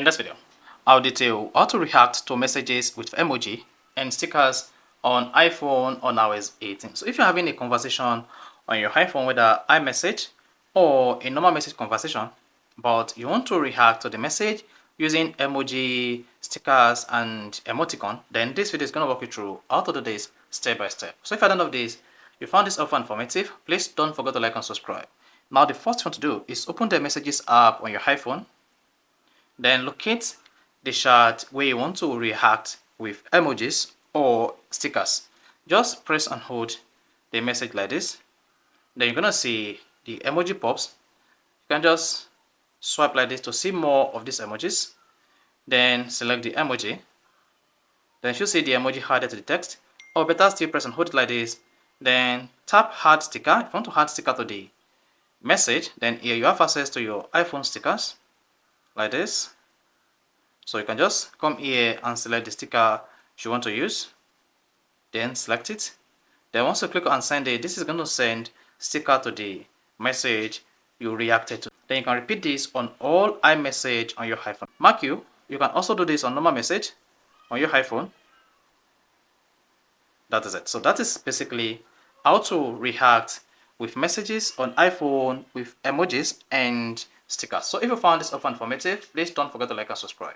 In this video, I'll detail how to react to messages with emoji and stickers on iPhone on iOS 18. So if you're having a conversation on your iPhone, whether iMessage or a normal message conversation, but you want to react to the message using emoji, stickers, and emoticon, then this video is going to walk you through how to do this step by step. So if you don't know this, you found this offer informative, please don't forget to like and subscribe. Now the first thing to do is open the messages app on your iPhone. Then locate the chart where you want to react with emojis or stickers. Just press and hold the message like this. Then you're gonna see the emoji pops. You can just swipe like this to see more of these emojis. Then select the emoji. Then you see the emoji added to the text. Or better still, press and hold it like this. Then tap add sticker. If you want to add sticker to the message, then here you have access to your iPhone stickers like this. So you can just come here and select the sticker you want to use, then select it. Then once you click on send it, this is going to send sticker to the message you reacted to. Then you can repeat this on all iMessage on your iPhone. Mark you can also do this on normal message on your iPhone. That is it. So that is basically how to react with messages on iPhone with emojis and stickers. So if you found this offer informative, please don't forget to like and subscribe.